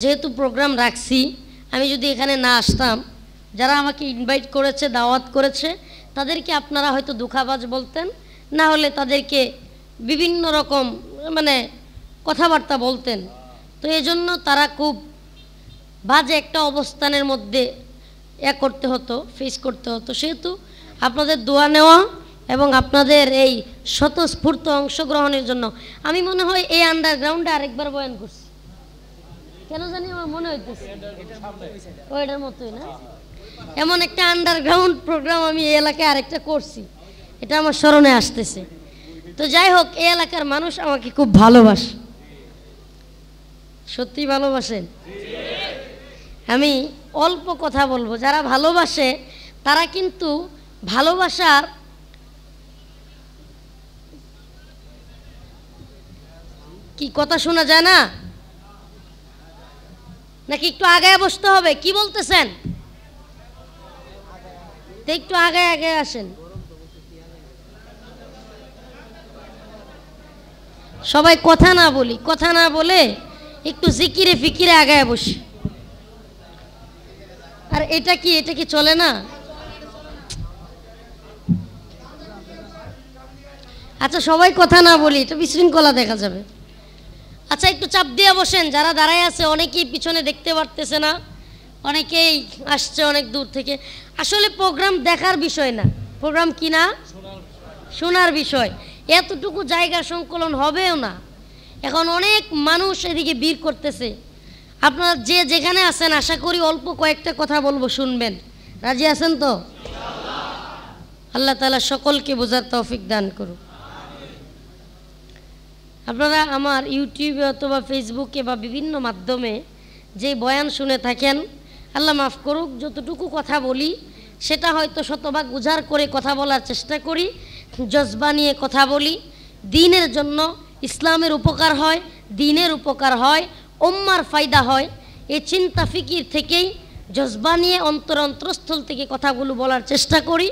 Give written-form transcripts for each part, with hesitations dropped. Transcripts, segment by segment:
যেহেতু প্রোগ্রাম রাখছি, আমি যদি এখানে না আসতাম, যারা আমাকে ইনভাইট করেছে, দাওয়াত করেছে, তাদেরকে আপনারা হয়তো দুঃখাবাজ বলতেন, না হলে তাদেরকে বিভিন্ন রকম কথাবার্তা বলতেন। তো এজন্য তারা খুব বাজে একটা অবস্থানের মধ্যে করতে হতো, ফেস করতে হতো। সেহেতু আপনাদের দোয়া নেওয়া এবং আপনাদের এই স্বতঃস্ফূর্ত অংশগ্রহণের জন্য আমি মনে হয় এই আন্ডারগ্রাউন্ডে আরেকবার বয়ান করছি, কেন জানি আমার মনে হইতেছে ওইটার মতোই না, এমন একটা আন্ডারগ্রাউন্ড প্রোগ্রাম আমি এই এলাকায় আরেকটা করছি, এটা আমার স্মরণে আসতেছে। তো যাই হোক, এই এলাকার মানুষ আমাকে খুব ভালোবাসে, সত্যি ভালোবাসেন। আমি অল্প কথা বলবো, যারা ভালোবাসে তারা কিন্তু ভালোবাসার কি কথা শোনা যায় না, নাকি একটু আগায় বসতে হবে? কি বলতেছেন? একটু আগায় আগায় আসেন, সবাই কথা না বলি, কথা না বলে একটু জিকিরে ফিকিরে আগায় বসি। আর এটা কি চলে না? আচ্ছা, সবাই কথা না বলি, এটা বিশৃঙ্খলা দেখা যাবে। আচ্ছা, একটু চাপ দিয়ে বসেন। যারা দাঁড়ায় আছে অনেকেই পিছনে দেখতে পারতেছে না, অনেকেই আসছে অনেক দূর থেকে। আসলে প্রোগ্রাম দেখার বিষয় না, প্রোগ্রাম কি না, শোনার বিষয়। এতটুকু জায়গা সংকলন হবেও না, এখন অনেক মানুষ এদিকে ভিড় করতেছে। আপনারা যে যেখানে আছেন আশা করি অল্প কয়েকটা কথা বলবো, শুনবেন। রাজি আছেন তো? আল্লাহ তাআলা সকলকে বোঝার তৌফিক দান করুন। আপনারা আমার ইউটিউবে অথবা ফেসবুকে বা বিভিন্ন মাধ্যমে যে বয়ান শুনে থাকেন, আল্লাহ মাফ করুক, যতটুকু কথা বলি সেটা হয়তো শতভাগ উজাড় করে কথা বলার চেষ্টা করি, জজবা নিয়ে কথা বলি। দ্বীনের জন্য, ইসলামের উপকার হয়, দ্বীনের উপকার হয়, উম্মার ফায়দা হয়, এই চিন্তা ফিকির থেকেই জজবা নিয়ে অন্তরস্থল থেকে কথাগুলো বলার চেষ্টা করি।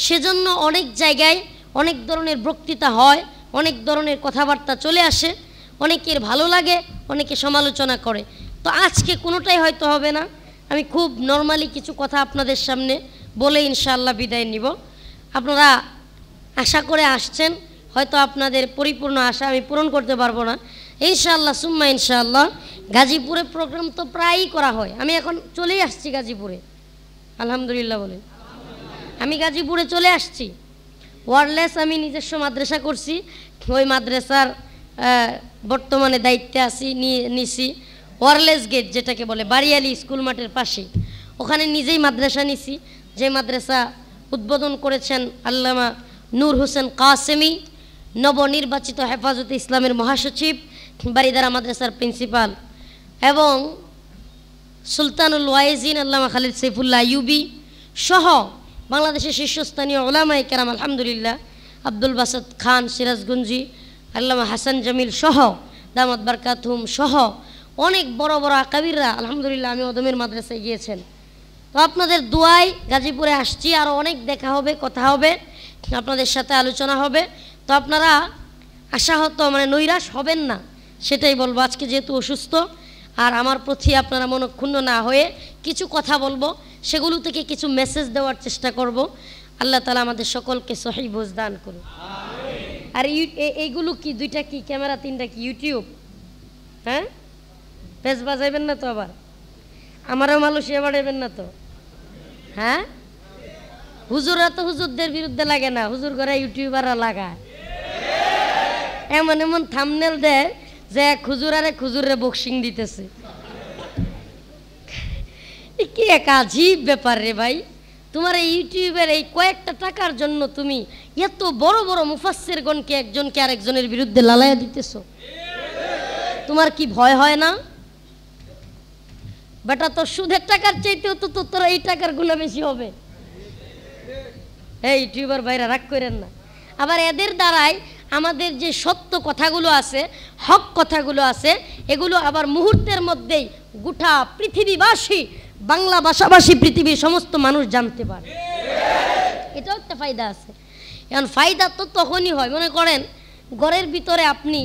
সেজন্য অনেক জায়গায় অনেক ধরনের বক্তৃতা হয়, অনেক ধরনের কথাবার্তা চলে আসে, অনেকের ভালো লাগে, অনেকে সমালোচনা করে। তো আজকে কোনোটাই হয়তো হবে না, আমি খুব নর্মালি কিছু কথা আপনাদের সামনে বলে ইনশাআল্লাহ বিদায় নিব। আপনারা আশা করে আসছেন, হয়তো আপনাদের পরিপূর্ণ আশা আমি পূরণ করতে পারবো না, ইনশাআল্লাহ সুম্মা ইনশাআল্লাহ। গাজীপুরে প্রোগ্রাম তো প্রায়ই করা হয়, আমি এখন চলেই আসছি গাজীপুরে, আলহামদুলিল্লাহ বলেন। আমি গাজীপুরে চলে আসছি। ওয়ারলেস আমি নিজস্ব মাদ্রাসা করছি, ওই মাদ্রাসার বর্তমানে দায়িত্বে আছি, নিছি ওয়ারলেস গেট যেটাকে বলে, বাড়িয়ালি স্কুল মাঠের পাশে, ওখানে নিজেই মাদ্রাসা নিছি। যে মাদ্রাসা উদ্বোধন করেছেন আল্লামা নূর হোসেন কাসেমি, নবনির্বাচিত হেফাজতে ইসলামের মহাসচিব, বারিদারা মাদ্রাসার প্রিন্সিপাল, এবং সুলতানুল ওয়াইজিন আল্লামা খালিদ সাইফুল্লাহ আইয়ুবী সহ বাংলাদেশের শীর্ষস্থানীয় উলামায়ে কেরাম আলহামদুলিল্লাহ, আব্দুল বাসাত খান সিরাজগঞ্জি, আল্লামা হাসান জামিল সহ দামাত বারকাতুহুম সহ অনেক বড় বড় আকাবিররা আলহামদুলিল্লাহ আমি ওদমের মাদ্রাসায় গিয়েছেন। তো আপনাদের দোয়ায় গাজীপুরে আসছি, আরও অনেক দেখা হবে, কথা হবে, আপনাদের সাথে আলোচনা হবে। তো আপনারা আশাহত নৈরাশ হবেন না, সেটাই বলবো। আজকে যেহেতু অসুস্থ, আর আমার প্রতি আপনারা মনক্ষুণ্ণ না হয়ে কিছু কথা বলবো, সেগুলো থেকে কিছু মেসেজ দেওয়ার চেষ্টা করব। আল্লাহ তাআলা আমাদের সকলকে সহিহ বুঝ দান করুন। আর এইগুলো কি, দুইটা কি ক্যামেরা, তিনটা কি ইউটিউব? হ্যাঁ, পেজ বাজাইবেন না তো আবার? আমারও মালয়েশিয়া বাড়াইবেন না তো? হ্যাঁ, হুজুররা তো হুজুরদের বিরুদ্ধে লাগে না, হুজুর ঘরে ইউটিউবাররা লাগায়, এমন এমন থাম্বনেল দেয় যে এক হুজুর আর এক হুজুরে বক্সিং দিতেছে। কি এক আজীব ব্যাপার রে ভাই, তোমার এই ইউটিউবের এই কয়েকটা টাকার জন্য তুমি এত বড় বড় মুফাসসিরগণকে একজনকে আরেকজনের বিরুদ্ধে লালাইয়া দিতেছো। তোমার কি ভয় হয় না? বেটা, তোর সুদের টাকার চাইতেও তো তোর এই টাকার গুলো বেশি হবে। এই ইউটিউবার ভাইরা রাগ করেন না। আবার এদের দ্বারাই আমাদের যে সত্য কথাগুলো আছে, হক কথাগুলো আছে, এগুলো আবার মুহূর্তের মধ্যেই গোটা পৃথিবীবাসী, বাংলা ভাষাভাষী পৃথিবীর সমস্ত মানুষ জানতে পারে। এটাও একটা ফায়দা আছে। এখন ফায়দা তো তখনই হয়, মনে করেন ঘরের ভিতরে আপনি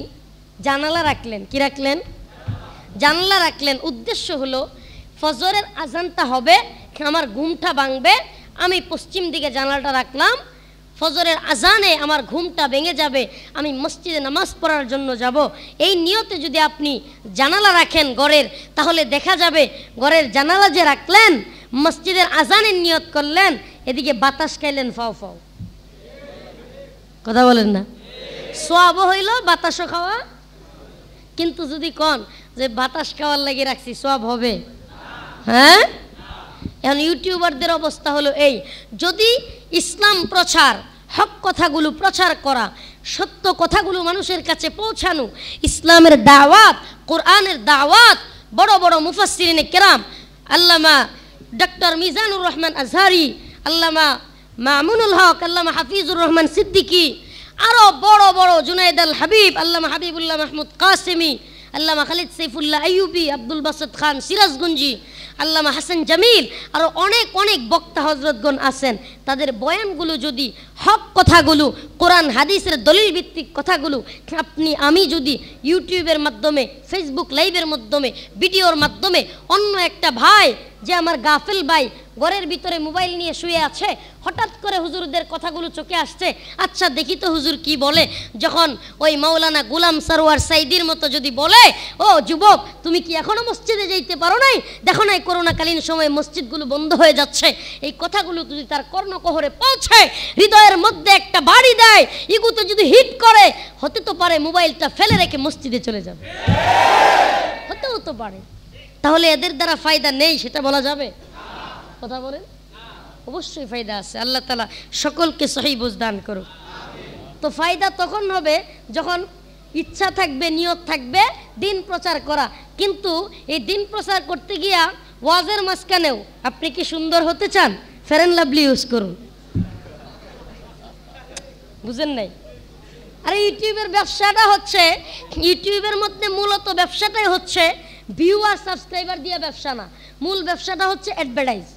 জানালা রাখলেন, কি রাখলেন? জানলা রাখলেন, উদ্দেশ্য হলো ফজরের আজানটা হবে, আমার ঘুমটা ভাঙবে, আমি পশ্চিম দিকে জানলাটা রাখলাম, ফজরের আজানে আমার ঘুমটা ভেঙে যাবে, আমি মসজিদে নামাজ পড়ার জন্য যাব। এই নিয়তে যদি আপনি জানালা রাখেন ঘরের, তাহলে দেখা যাবে ঘরের জানালা যে রাখলেন, মসজিদের আজানের নিয়ত করলেন, এদিকে বাতাস খাইলেন ফাও ফাও। কথা বলেন না? সোয়াবও হইল বাতাসও খাওয়া। কিন্তু যদি কন যে বাতাস খাওয়ার লাগে রাখছি, সোয়াব হবে? হ্যাঁ। এখন ইউটিউবারদের অবস্থা হলো এই, যদি ইসলাম প্রচার, হক কথাগুলো প্রচার করা, সত্য কথাগুলো মানুষের কাছে পৌঁছানো, ইসলামের দাওয়াত, কোরআনের দাওয়াত, বড় বড় মুফাসসিরিনে কেরাম, আল্লামা ডক্টর মিজানুর রহমান আজহারি, আল্লামা মামুনুল হক, আল্লামা হাফিজুর রহমান সিদ্দিকী, আরও বড় বড় জুনায়েদ আল হাবিব, আল্লামা হাবিবুল্লাহ মাহমুদ কাসেমি, আল্লামা খালিদ সাইফুল্লাহ আইয়ুবী, আব্দুল বাসেত খান সিরাজগঞ্জি, আল্লামা হাসান জামিল, আরও অনেক অনেক বক্তা হজরতগণ আছেন। তাদের বয়ানগুলো যদি, হক কথাগুলো, কোরআন হাদিসের দলিল ভিত্তিক কথাগুলো আমি যদি ইউটিউবের মাধ্যমে, ফেসবুক লাইভের মাধ্যমে, ভিডিওর মাধ্যমে, অন্য একটা ভাই যে আমার গাফেল ভাই ঘরের ভিতরে মোবাইল নিয়ে শুয়ে আছে, হঠাৎ করে হুজুরদের কথাগুলো চোখে আসছে, আচ্ছা দেখি তো হুজুর কি বলে, যখন ওই মাওলানা গুলাম সরওয়ার সাইদির মতো যদি বলে, ও যুবক তুমি কি এখনো মসজিদে যাইতে পারো নাই, দেখো নাই করোনাকালীন সময়ে মসজিদগুলো বন্ধ হয়ে যাচ্ছে, এই কথাগুলো যদি তার কর্ণকহরে পৌঁছায়, হৃদয়ের মধ্যে একটা বাড়ি দেয়, ইগুতে যদি হিট করে, হতে তো পারে মোবাইলটা ফেলে রেখে মসজিদে চলে যাবে, হতেও তো পারে। তাহলে এদের দ্বারা ফায়দা নেই সেটা বলা যাবে? কথা বলেন। অবশ্যই ফায়দা আছে। আল্লাহ তাআলা সকলকে সহি বুঝ দান করুক। তো ফায়দা তখন হবে যখন ইচ্ছা থাকবে, নিয়ত থাকবে দিন প্রচার করা। কিন্তু এই দিন প্রচার করতে গিয়া ওয়াজের মাঝখানেও আপনি কি সুন্দর হতে চান, ফেয়ার অ্যান্ড লাভলি ইউজ করুন। বুঝেন নাই? আরে ইউটিউবের ব্যবসাটা হচ্ছে, ইউটিউবের মধ্যে মূলত ব্যবসাটাই হচ্ছে ভিউ আর সাবস্ক্রাইবার দিয়ে ব্যবসা না, মূল ব্যবসাটা হচ্ছে অ্যাডভার্টাইজ।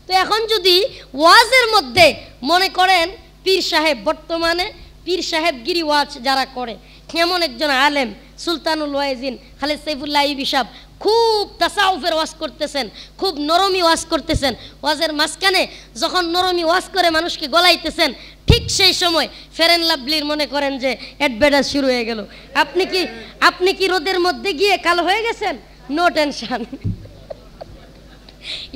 তো এখন যদি ওয়াজের মধ্যে মনে করেন পীর সাহেব, বর্তমানে পীর সাহেবগিরি ওয়াজ যারা করে, এমন একজন আলেম সুলতানুল ওয়াইজিন খালিদ সাইফুল্লাহ আইয়ুবী সাহেব খুব তাসাউফের ওয়াজ করতেছেন, খুব নরমি ওয়াজ করতেছেন, ওয়াজের মাঝখানে যখন নরমি ওয়াজ করে মানুষকে গলাইতেছেন, ঠিক সেই সময় ফেয়ার অ্যান্ড লাভলির মনে করেন যে অ্যাডভার্টাইজ শুরু হয়ে গেল। আপনি কি রোদের মধ্যে গিয়ে কালো হয়ে গেছেন? No tension.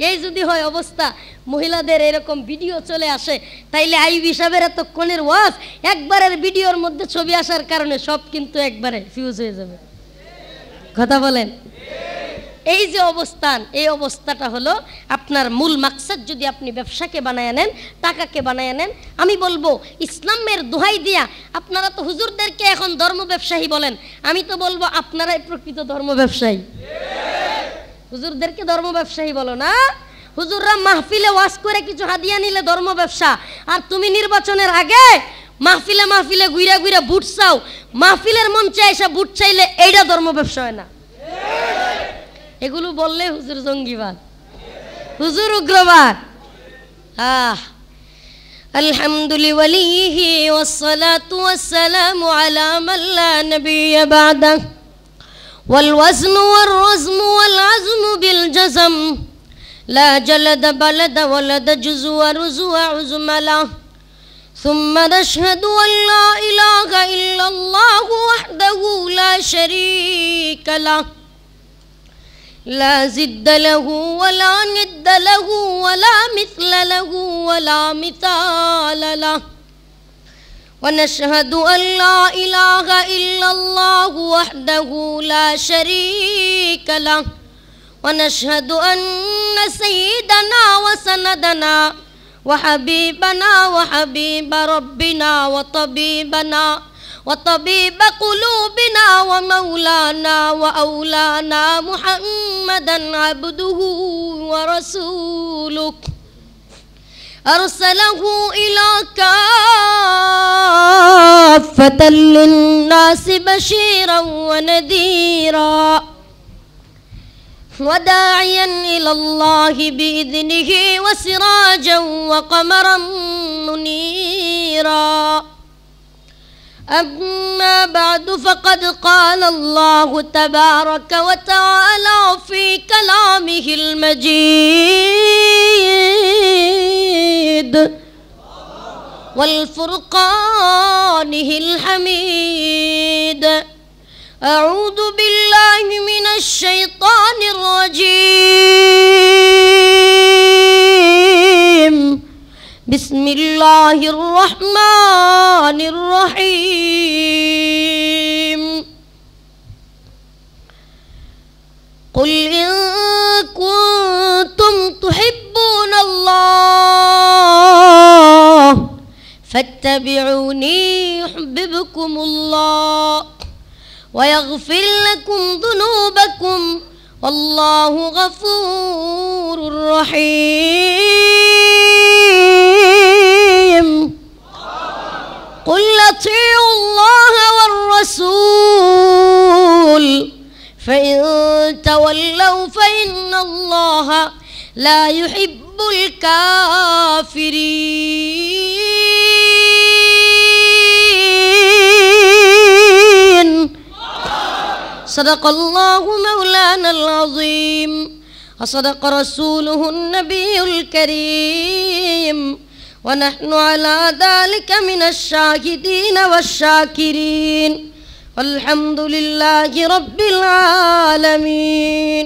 এই যদি হয় অবস্থা, মহিলাদের এরকম ভিডিও চলে আসে, তাইলে আইয়ুবী সাহেবের এতক্ষণের ওয়াজ একবারের ভিডিওর মধ্যে ছবি আসার কারণে সব কিন্তু একবারে ফিউজ হয়ে যাবে। কথা বলেন। এই যে অবস্থান, এই অবস্থাটা হলো আপনার মূল মাকসাদ। যদি আপনি ব্যবসাকে বানায় নেন, টাকাকে বানায় নেন, আমি বলবো ইসলামের দোহাই দিয়া, আপনারা তো হুজুরদেরকে এখন ধর্ম ব্যবসায়ী বলেন, আমি তো বলবো আপনারাই প্রকৃত ধর্ম ব্যবসায়ী। হুজুরদেরকে ধর্ম ব্যবসায়ী বলো না। হুজুররা মাহফিলে ওয়াজ করে কিছু হাদিয়া নিলে ধর্ম ব্যবসা, আর তুমি নির্বাচনের আগে মাহফিলে মাহফিলে ঘুরা ঘুরা বুট চাও, মাহফিলের মঞ্চে এসে বুট চাইলে এইটা ধর্ম ব্যবসা হয় না। এগুলো বললে হুজুর জঙ্গিবাদ, হুজুর উগ্রবাদ। আলহামদুলিল্লাহি ওয়াসসালাতু ওয়াসসালামু আলা মান লা নাবিয়্যা বা'দা ওয়াল ওয়াজনু ওয়ার রাজমু ওয়াল আজমু বিল জাজম লা জালাদ বালাদ ওয়ালাদ জুজু ওয়া রুজু ওয়া উজমালা সুম্মা নাশহাদু আন লা ইলাহা ইল্লাল্লাহু ওয়াহদাহু লা শারীকা লাহু لا زد له ولا ند له ولا مثل له ولا مثال له ونشهد أن لا إله إلا الله وحده لا شريك له ونشهد أن سيدنا وسندنا وحبيبنا وحبيب ربنا وطبيبنا وطبيب قلوبنا ومولانا وأولانا محمدا عبده ورسوله أرسله إلى كافة للناس بشيرا ونذيرا وداعيا إلى الله بإذنه وسراجا وقمرا منيرا أما بعد فقد قال الله تبارك وتعالى في كلامه المجيد والفرقانه الحميد أعوذ بالله من الشيطان الرجيم بسم الله الرحمن الرحيم قل إن كنتم تحبون الله فاتبعوني يحببكم الله ويغفر لكم ذنوبكم والله غفور رحيم قل أطيعوا الله والرسول فإن تولوا فإن الله لا يحب الكافرين صدق الله مولانا العظيم وصدق رسوله النبي الكريم ونحن على ذلك من الشاهدين والشاكرين والحمد لله رب العالمين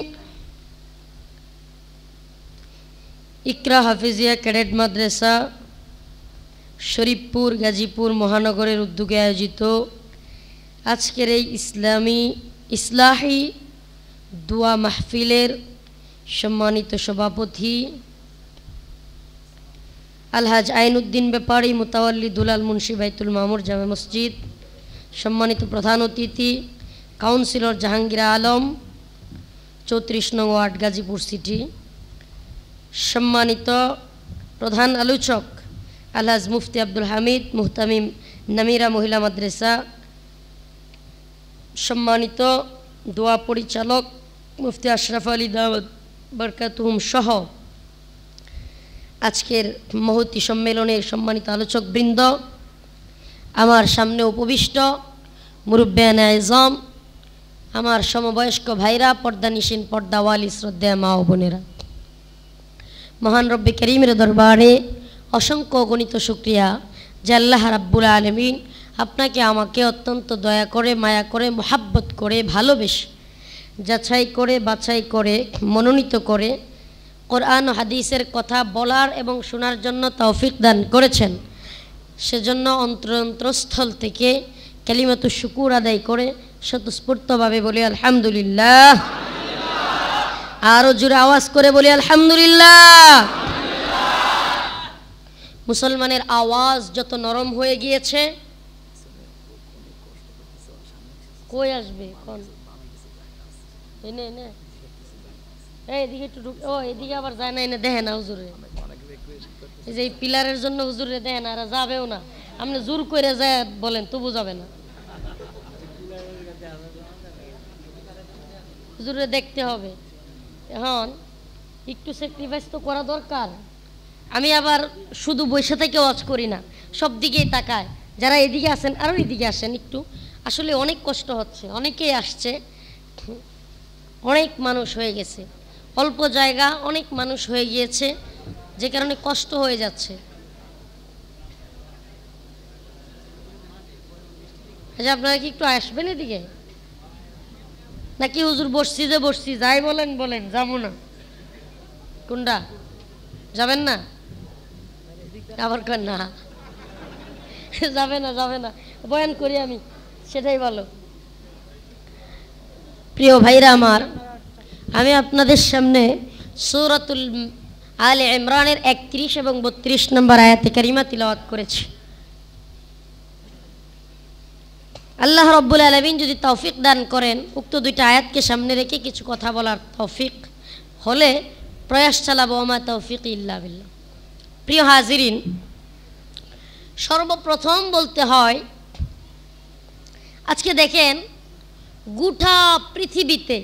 ইকরা হাফিজিয়া ক্যাডেট মাদ্রাসা শরীফপুর গাজীপুর মহানগরের উদ্যোগে আয়োজিত আজকের এই ইসলাহি দোয়া মাহফিলের সম্মানিত সভাপতি আলহাজ আইনুদ্দিন ব্যাপারী মুতাওয়াল্লি দুলাল মুন্সি বাইতুল মামুর জামে মসজিদ, সম্মানিত প্রধান অতিথি কাউন্সিলর জাহাঙ্গীর আলম 34 নং ওয়ার্ড গাজীপুর সিটি, সম্মানিত প্রধান আলোচক আলহাজ মুফতি আব্দুল হামিদ মুহতামিম নামিরা মহিলা মাদ্রাসা, সম্মানিত দোয়া পরিচালক মুফতি আশরাফ আলী দাওয়াত বরকাতুহুম সহ আজকের মহতী সম্মেলনের সম্মানিত আলোচক বৃন্দ, আমার সামনে উপবিষ্ট মুরব্বিয়ানে আযম, আমার সমবয়স্ক ভাইরা, পর্দানিশীন পর্দাওয়ালি শ্রদ্ধেয় মা ও বোনেরা, মহান রব্বে করিমের দরবারে অসংখ্য গণিত শুকরিয়া যে আল্লাহ রাব্বুল আলামিন আপনাকে আমাকে অত্যন্ত দয়া করে, মায়া করে, মোহাব্বত করে, ভালোবেসে, যাচাই করে, বাছাই করে, মনোনীত করে কোরআন ও হাদিসের কথা বলার এবং শোনার জন্য তৌফিক দান করেছেন। সেজন্য অন্তরস্থল থেকে কালিমাতুশ শুকুর আদায় করে স্বতঃস্ফূর্তভাবে বলি আলহামদুলিল্লাহ। আরও জোরে আওয়াজ করে বলি আলহামদুলিল্লাহ। মুসলমানের আওয়াজ যত নরম হয়ে গিয়েছে, কই আসবে কোন এনে নে এইদিকে একটু ও এদিকে আবার যায় না, এনে দেখে না হুজুরে, এই যে পিলারের জন্য হুজুরে দেখে না, আর যাবেও না, আপনি জোর করে যায় বলেন তবু যাবে না, হুজুরে দেখতে হবে। এখন একটু স্যাক্রিফাইস তো করা দরকার। আমি আবার শুধু বসে থেকে ওয়াজ করি না, সব দিকেই তাকায়। যারা এদিকে আসেন আরও এদিকে আসেন একটু, আসলে অনেক কষ্ট হচ্ছে, অনেকেই আসছে, অনেক মানুষ হয়ে গেছে, অল্প জায়গা অনেক মানুষ হয়ে গিয়েছে, যে কারণে কষ্ট হয়ে যাচ্ছে। আচ্ছা, আপনারা কি একটু আসবেন এদিকে, নাকি হুজুর বসছি যে বসছি, যাই বলেন বলেন, যাবো না? কোনটা যাবেন না? আবার কর না, যাবে না, যাবে না, বয়ান করি আমি, সেটাই ভালো। প্রিয় ভাইরা আমার, আমি আপনাদের সামনে সূরাতুল আলে ইমরানের 31 এবং 32 নম্বর আয়াতে কারিমা তিলাওয়াত করেছি। আল্লাহ রাব্বুল আলামিন যদি তৌফিক দান করেন, উক্ত দুইটা আয়াতকে সামনে রেখে কিছু কথা বলার তৌফিক হলে প্রয়াস চালাবো, ওমা তৌফিক ইল্লা বিল্লাহ। প্রিয় হাজিরিন, সর্বপ্রথম বলতে হয়, আজকে দেখেন গোটা পৃথিবীতে,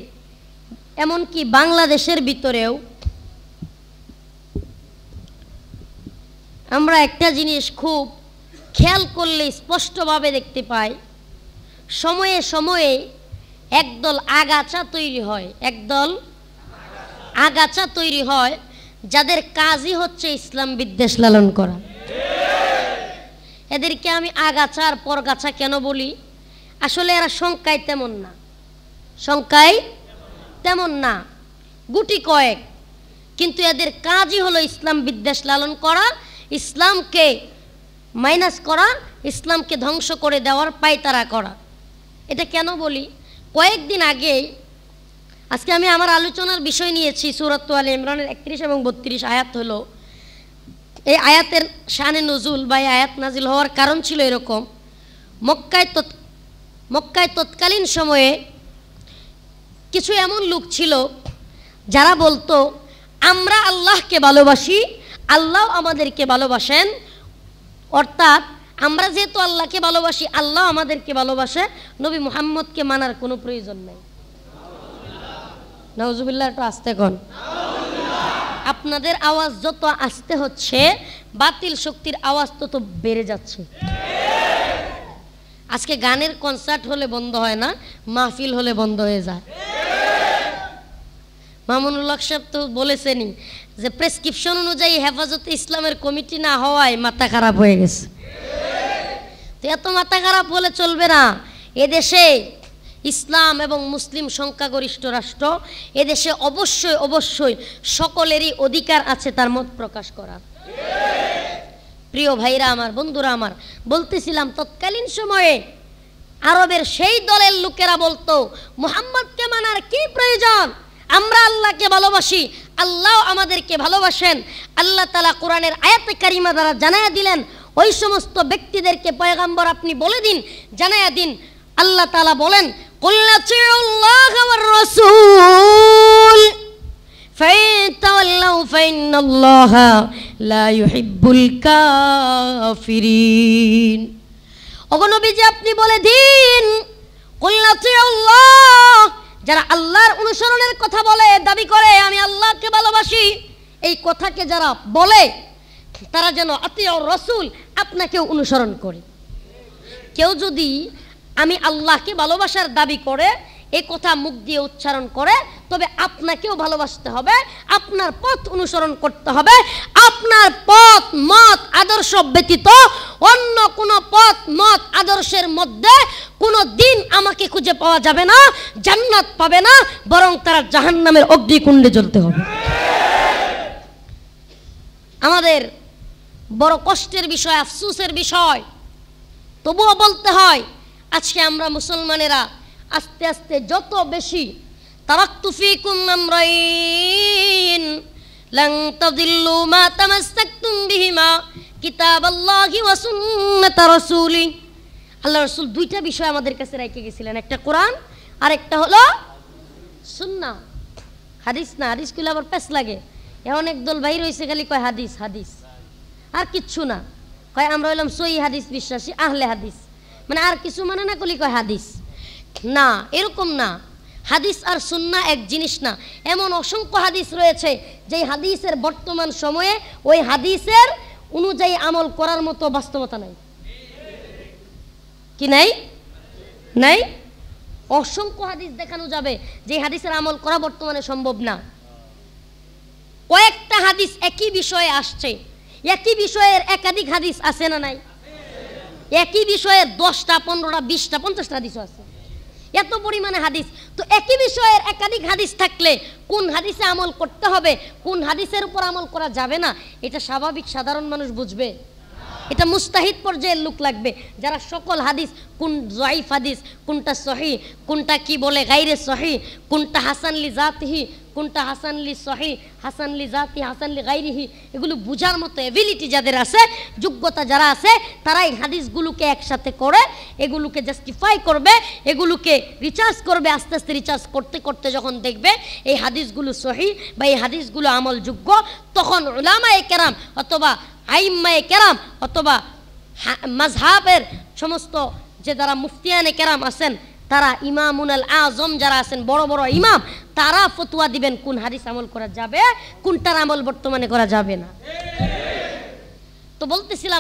এমনকি বাংলাদেশের ভিতরেও আমরা একটা জিনিস খুব খেয়াল করলে স্পষ্টভাবে দেখতে পাই সময়ে সময়ে একদল আগাছা তৈরি হয়, একদল আগাছা তৈরি হয় যাদের কাজই হচ্ছে ইসলাম বিদ্বেষ লালন করা। এদেরকে আমি আগাছা আর পরগাছা কেন বলি? আসলে এরা সংখ্যায় তেমন না, সংখ্যায় তেমন না, গুটি কয়েক, কিন্তু এদের কাজই হলো ইসলাম বিদ্বেষ লালন করা, ইসলামকে মাইনাস করা, ইসলামকে ধ্বংস করে দেওয়ার পায়তারা করা। এটা কেন বলি? কয়েকদিন আগে, আজকে আমি আমার আলোচনার বিষয় নিয়েছি সূরাত আলে ইমরানের 31 এবং 32 আয়াত। হলো এই আয়াতের শানে নজুল বা আয়াত নাজিল হওয়ার কারণ ছিল এরকম, মক্কায় তৎকালীন সময়ে কিছু এমন লোক ছিল যারা বলতো আমরা আল্লাহকে ভালোবাসি, আল্লাহ আমাদেরকে ভালোবাসেন, অর্থাৎ আমরা যেহেতু আল্লাহকে ভালোবাসি, আল্লাহ আমাদেরকে ভালোবাসে, নবী মুহাম্মদকে মানার কোনো প্রয়োজন নাই। নাউজুবিল্লাহ, একটু আস্তে কোন। আপনাদের আওয়াজ যত আস্তে হচ্ছে বাতিল শক্তির আওয়াজ তত বেড়ে যাচ্ছে। আজকে গানের কনসার্ট হলে বন্ধ হয় না, মাহফিল হলে বন্ধ হয়ে যায়। মামুনুল হক সাহেব তো বলেছেনই যে প্রেসক্রিপশন অনুযায়ী হেফাজতে ইসলামের কমিটি না হওয়ায় মাথা খারাপ হয়ে গেছে। তো এত মাথা খারাপ হলে চলবে না। এদেশে ইসলাম এবং মুসলিম সংখ্যাগরিষ্ঠ রাষ্ট্র, এদেশে অবশ্যই অবশ্যই সকলেরই অধিকার আছে তার মত প্রকাশ করার। প্রিয় ভাইরা আমার, বন্ধুরা আমার, বলতেছিলাম তৎকালীন সময়ে আরবের সেই দলের লোকেরা বলতো মুহাম্মদকে মানার কি প্রয়োজন, আমরা আল্লাহকে ভালোবাসি, আল্লাহ আমাদেরকে ভালোবাসেন। আল্লাহ তাআলা কোরআনের আয়াতে কারিমা দ্বারা জানায়া দিলেন, ওই সমস্ত ব্যক্তিদেরকে পয়গম্বর আপনি বলে দিন, জানায়া দিন। আল্লাহ তাআলা বলেন কুল আতিউল্লাহ ওয়ার রাসূল ফাইতাওয়াল্লাউ ফাইন্নাল্লাহা লা ইউহিব্বুল কাফিরিন। ওগো নবীজি আপনি বলে দিন কুল আতিউল্লাহ, যারা আল্লাহর অনুসরণের কথা বলে, দাবি করে আমি আল্লাহকে ভালোবাসি, এই কথাকে যারা বলে তারা যেন আতিউর রাসূল, আপনাকেও অনুসরণ করে। কেউ যদি আমি আল্লাহকে ভালোবাসার দাবি করে, এই কথা মুখ দিয়ে উচ্চারণ করে, তবে আপনাকেও ভালোবাসতে হবে, আপনার পথ অনুসরণ করতে হবে। আপনার পথ মত আদর্শ ব্যতীত অন্য কোনো পথ মত আদর্শের মধ্যে কোনো দিন আমাকে খুঁজে পাওয়া যাবে না, জান্নাত পাবে না, বরং তারা জাহান্নামের অগ্নিকুণ্ডে জ্বলতে হবে। আমাদের বড় কষ্টের বিষয়, আফসোসের বিষয়, তবুও বলতে হয়, আজকে আমরা মুসলমানেরা আস্তে আস্তে যত বেশি তারাকতু ফীকুম আমরাইন লান তাদিল্লু মা তামাসসাকতুম বিহিমা কিতাবাল্লাহি ওয়া সুন্নাত রাসূলি। আল্লাহ রাসূল দুইটা বিষয় আমাদের কাছে রেখে গেছিলেন, একটা কোরআন আর একটা হলো সুন্নাহ। হাদিস না, হাদিস কইলে আবার পেছ লাগে। এখন একদল বাইর হইছে খালি কয় হাদিস হাদিস, আর কিচ্ছু না, কয় আমরা হইলাম সহি হাদিস বিশ্বাসী, আহলে হাদিস, মানে আর কিছু মানে না, কলি কয় হাদিস। না, এরকম না। হাদিস আর সুন্নাহ এক জিনিস না। এমন অসংখ্য হাদিস রয়েছে যে হাদিসের বর্তমান সময়ে ওই হাদিসের অনুযায়ী আমল করার মতো বাস্তবতা নাই, কি নাই? নাই। অসংখ্য হাদিস দেখানো যাবে যে হাদিসের আমল করা বর্তমানে সম্ভব না। কয়েকটা হাদিস একই বিষয়ে আসছে, একই বিষয়ের একাধিক হাদিস আছে না নাই? একই বিষয়ের 10টা 15টা 20টা 50টা হাদিস আছে, এত পরিমাণে হাদিস। তো একই বিষয়ের একাধিক হাদিস থাকলে কোন হাদিসে আমল করতে হবে, কোন হাদিসের উপর আমল করা যাবে না, এটা স্বাভাবিক সাধারণ মানুষ বুঝবে? এটা মুস্তাহিদ পর্যায়ের লোক লাগবে, যারা সকল হাদিস, কোন যায়িফ হাদিস, কোনটা সহি, কোনটা কি বলে গায়রে সহি, কোনটা হাসান লি জাতিহি, কোনটা হাসান লি সহি, হাসান লি জাতি, হাসান লি গায়রিহি, এগুলো বুঝার মতো এবিলিটি যাদের আছে, যোগ্যতা যারা আছে, তারাই হাদিসগুলোকে একসাথে করে এগুলোকে জাস্টিফাই করবে, এগুলোকে রিচার্জ করবে। আস্তে আস্তে রিচার্জ করতে করতে যখন দেখবে এই হাদিসগুলো সহি বা এই হাদিসগুলো আমলযোগ্য, তখন উলামায়ে কেরাম অথবা আইম্মায়ে কেরাম অথবা মাযহাবের সমস্ত যে যারা মুফতিয়ানে কেরাম আছেন, তারা ইমামুল আজম যারা আছেন, বড় বড় ইমাম, তারা ফতোয়া দিবেন কোন হাদিস আমল করা যাবে, কোনটার আমল বর্তমানে করা যাবে না। তো বলতেছিলাম